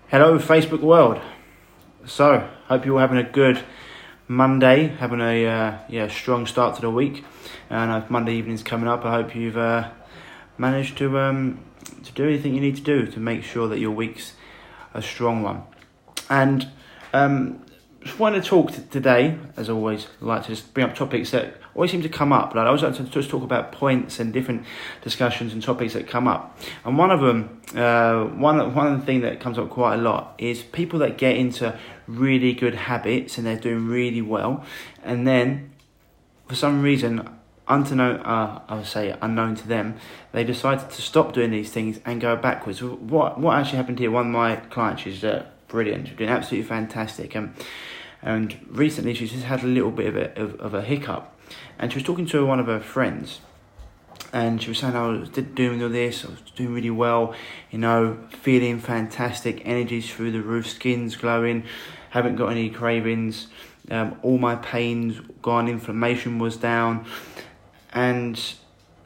Hello, Facebook world. So, hope you're all having a good Monday, having a strong start to the week. And if Monday evening's coming up, I hope you've managed to do everything you need to do to make sure that your week's a strong one. And just wanted to talk today, as always, I like to just bring up topics that always seem to come up. Like I always like to just talk about points and different discussions and topics that come up. And one of them, one of the things that comes up quite a lot is people that get into really good habits and they're doing really well, and then for some reason, unknown to them, they decided to stop doing these things and go backwards. What actually happened here? One of my clients, she's brilliant, she's doing absolutely fantastic, and recently she's just had a little bit of a hiccup, and she was talking to one of her friends, and she was saying, I was doing all this, I was doing really well, feeling fantastic, energy's through the roof, skin's glowing, haven't got any cravings, all my pains gone, inflammation was down. And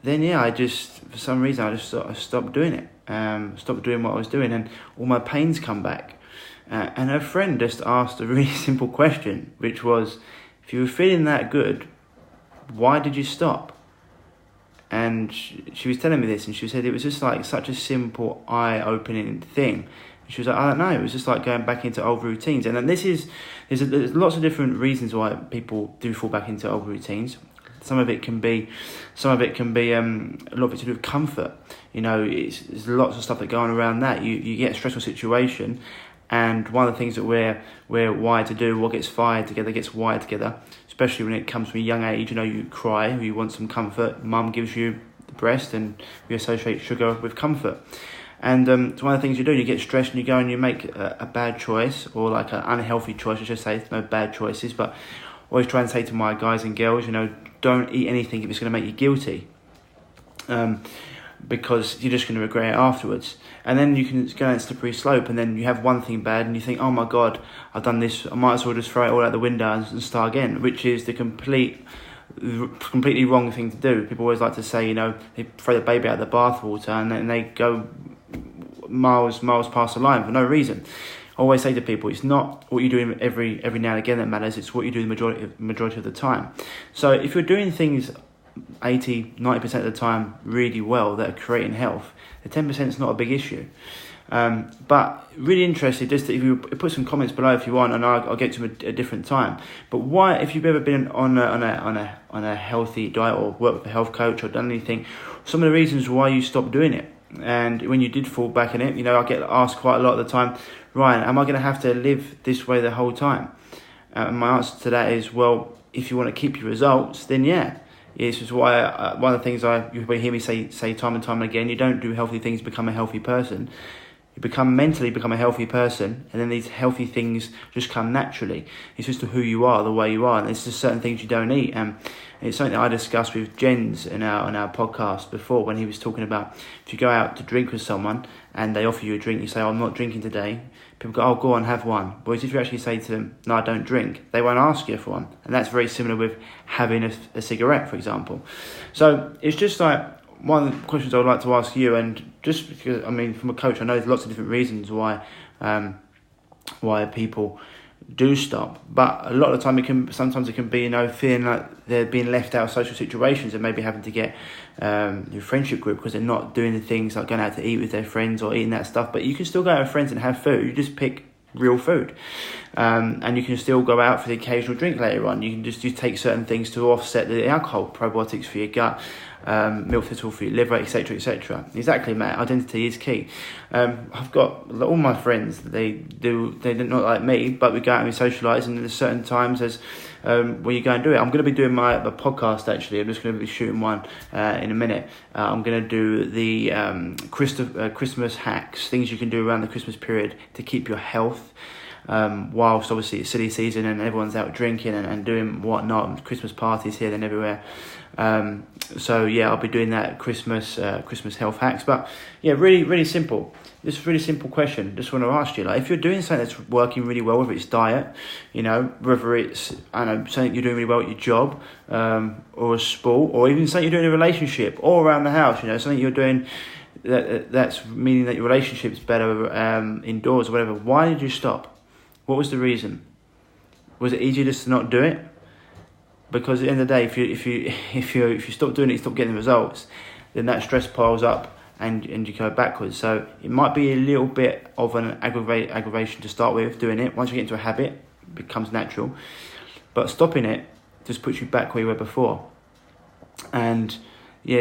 then, for some reason, I stopped doing it. Stopped doing what I was doing, and all my pains come back. And her friend just asked a really simple question, which was, if you were feeling that good, why did you stop? And she was telling me this, and she said it was just like such a simple, eye-opening thing. She was like, I don't know, it was just like going back into old routines. And then there's lots of different reasons why people do fall back into old routines. Some of it can be a lot of it to do with comfort. There's lots of stuff that go on around that. You get a stressful situation, and one of the things that we're wired to do, what gets fired together gets wired together. Especially when it comes from a young age, you cry, you want some comfort. Mum gives you the breast, and we associate sugar with comfort. And it's one of the things you do. You get stressed, and you go and you make a bad choice, or like an unhealthy choice. I should say, there's no bad choices, but always try and say to my guys and girls, don't eat anything if it's going to make you guilty, because you're just going to regret it afterwards. And then you can go down a slippery slope, and then you have one thing bad, and you think, oh my God, I've done this, I might as well just throw it all out the window and start again, which is the completely wrong thing to do. People always like to say, they throw the baby out of the bathwater, and then they go miles past the line for no reason. I always say to people, it's not what you do every now and again that matters, it's what you do the majority of the time. So if you're doing things 80-90% of the time really well that are creating health, the 10% is not a big issue. But really interested, just if you put some comments below if you want, and I'll get to them at a different time. But why, if you've ever been on a healthy diet or worked with a health coach or done anything, some of the reasons why you stopped doing it. And when you did fall back in it, I get asked quite a lot of the time, Ryan, am I going to have to live this way the whole time? And my answer to that is, well, if you want to keep your results, then yeah. This is why one of the things you hear me say time and time again, you don't do healthy things to become a healthy person. You mentally become a healthy person, and then these healthy things just come naturally. It's just who you are, the way you are, and it's just certain things you don't eat. And it's something that I discussed with Jens on our podcast before, when he was talking about if you go out to drink with someone and they offer you a drink, you say, I'm not drinking today. People go, go on, have one. Whereas if you actually say to them, no, I don't drink, they won't ask you for one. And that's very similar with having a cigarette, for example. So it's just like one of the questions I would like to ask you, and just because, from a coach, I know there's lots of different reasons why people do stop, but a lot of the time sometimes it can be feeling like they're being left out of social situations, and maybe having to get your friendship group because they're not doing the things like going out to eat with their friends or eating that stuff. But you can still go out with friends and have food. You just pick real food, and you can still go out for the occasional drink later on. You can just take certain things to offset the alcohol, probiotics for your gut, milk thistle for your liver, etc, etc. Exactly, Matt. Identity is key. I've got all my friends, they're not like me, but we go out and we socialise, and there's certain times where you go and do it. I'm going to be doing my podcast, actually. I'm just going to be shooting one in a minute. I'm going to do the Christmas hacks, things you can do around the Christmas period to keep your health, whilst obviously it's silly season and everyone's out drinking and doing whatnot, Christmas parties here and everywhere. So yeah, I'll be doing that Christmas health hacks. But yeah, really, really simple. This is a really simple question. Just want to ask you, if you're doing something that's working really well, whether it's diet, whether it's, something you're doing really well at your job, or a sport, or even something you're doing in a relationship, or around the house, something you're doing that's meaning that your relationship's better indoors or whatever. Why did you stop? What was the reason? Was it easier just to not do it? Because at the end of the day, if you stop doing it, you stop getting the results, then that stress piles up and you go backwards. So it might be a little bit of an aggravation to start with doing it. Once you get into a habit, it becomes natural. But stopping it just puts you back where you were before. And yeah,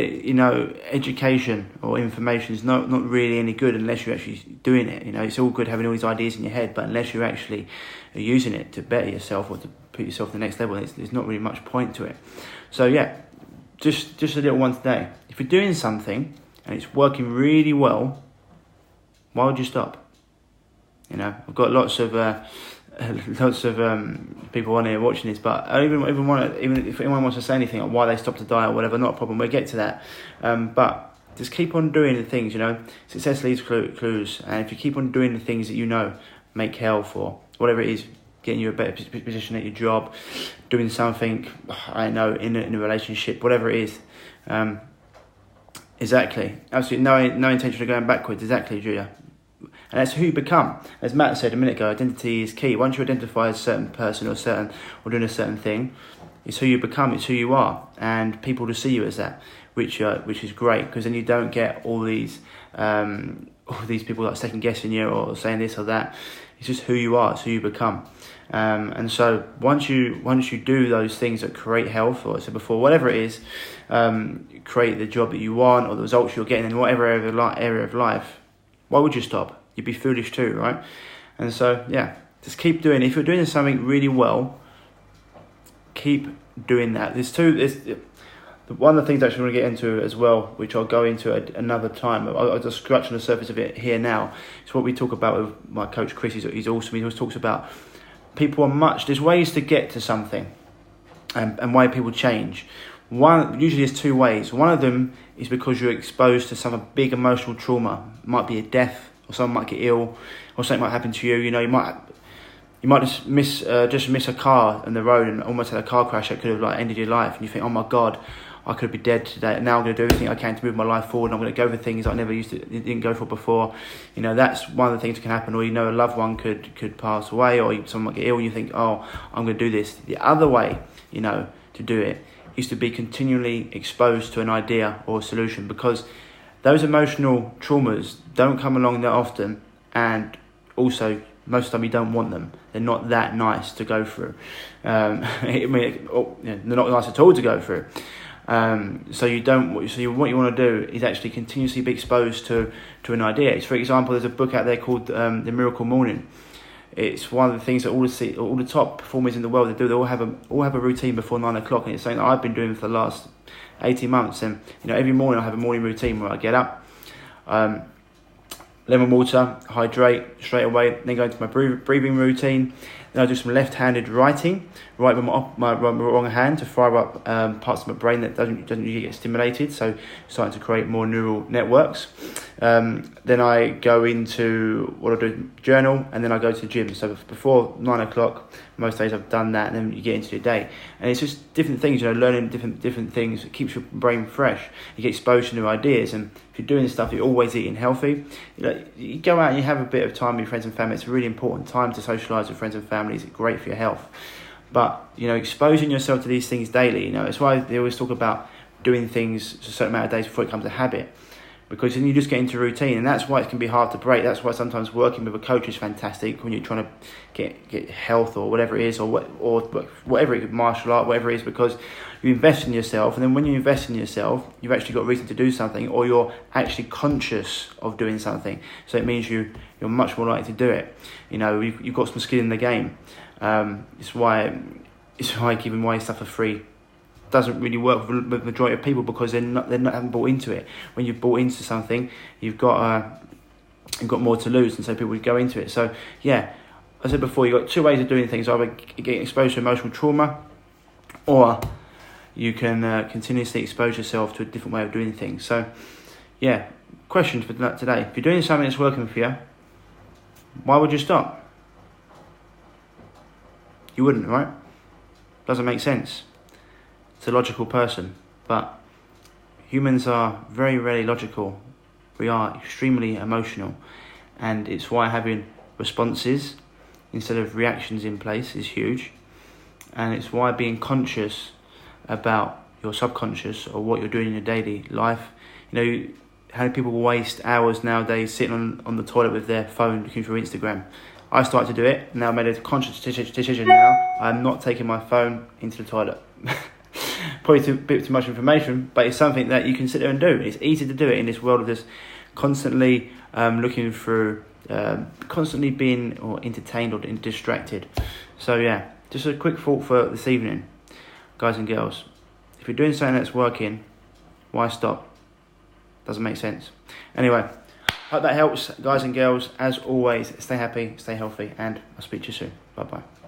education or information is not really any good unless you're actually doing it. It's all good having all these ideas in your head, but unless you're actually using it to better yourself or to put yourself to the next level, there's not really much point to it. So yeah, just a little one today. If you're doing something and it's working really well, why would you stop? I've got lots of people on here watching this, but I even if anyone wants to say anything on why they stopped the diet or whatever, not a problem. We'll get to that. But just keep on doing the things. Success leaves clues, and if you keep on doing the things that make health or whatever it is, getting you a better position at your job, doing something, I know, in a relationship, whatever it is. Exactly. Absolutely no intention of going backwards. Exactly, Julia. And that's who you become. As Matt said a minute ago, identity is key. Once you identify as a certain person or doing a certain thing, it's who you become, it's who you are. And people will see you as that, which is great, because then you don't get all these people like second guessing you or saying this or that. It's just who you are, it's who you become. And so once you do those things that create health, or I said before, whatever it is, create the job that you want or the results you're getting in whatever area of life, why would you stop? You'd be foolish too, right? And so, yeah, just keep doing it. If you're doing something really well, keep doing that. One of the things I actually want to get into as well, which I'll go into at another time. I'll just scratch on the surface of it here now. It's what we talk about with my coach Chris. He's awesome. He always talks about there's ways to get to something and why people change. Usually there's two ways. One of them is because you're exposed to some big emotional trauma. It might be a death, or someone might get ill, or something might happen to you. You might just miss a car on the road and almost had a car crash that could have ended your life. And you think, oh my God, I could be dead today. Now I'm going to do everything I can to move my life forward. And I'm going to go for things I never didn't go for before. That's one of the things that can happen. Or a loved one could pass away, or someone might get ill. And you think, oh, I'm going to do this. The other way, to do it is to be continually exposed to an idea or a solution, because those emotional traumas don't come along that often, and also most of the time you don't want them. They're not that nice to go through. They're not nice at all to go through. So what you want to do is actually continuously be exposed to an idea. For example, there's a book out there called The Miracle Morning. It's one of the things that all the top performers in the world they do. They all have a routine before 9 o'clock, and it's something that I've been doing for the last 18 months. And every morning I have a morning routine where I get up, lemon water, hydrate straight away, then go into my breathing routine. Then I do some left-handed writing, write with my wrong hand to fire up parts of my brain that doesn't usually get stimulated, so starting to create more neural networks. Then I go into what I do, journal, and then I go to the gym. So before 9 o'clock, most days I've done that, and then you get into your day. And it's just different things, learning different things. It keeps your brain fresh. You get exposed to new ideas, and if you're doing this stuff, you're always eating healthy. You go out and you have a bit of time with your friends and family. It's a really important time to socialise with friends and family. It's great for your health. But, exposing yourself to these things daily, that's why they always talk about doing things a certain amount of days before it becomes a habit. Because then you just get into routine, and that's why it can be hard to break. That's why sometimes working with a coach is fantastic when you're trying to get health or whatever it is, or whatever it is, martial art, whatever it is, because you invest in yourself, and then when you invest in yourself, you've actually got reason to do something, or you're actually conscious of doing something. So it means you're much more likely to do it. You've got some skin in the game. It's why giving away stuff for free doesn't really work with the majority of people, because they haven't bought into it. When you've bought into something, you've got more to lose, and so people would go into it. So yeah, as I said before, you've got two ways of doing things: either getting exposed to emotional trauma, or you can continuously expose yourself to a different way of doing things. So yeah, question for today: if you're doing something that's working for you, why would you stop? You wouldn't, right? Doesn't make sense. It's a logical person, but humans are very rarely logical. We are extremely emotional, and it's why having responses instead of reactions in place is huge, and it's why being conscious about your subconscious or what you're doing in your daily life. How many people waste hours nowadays sitting on the toilet with their phone looking through Instagram? I started to do it. Now I made a conscious decision now. I'm not taking my phone into the toilet. Probably a bit too much information, but it's something that you can sit there and do. It's easy to do it in this world of just constantly looking through, constantly being or entertained or distracted. So yeah, just a quick thought for this evening, guys and girls. If you're doing something that's working, why stop? Doesn't make sense. Anyway, hope that helps, guys and girls. As always, stay happy, stay healthy, and I'll speak to you soon. Bye-bye.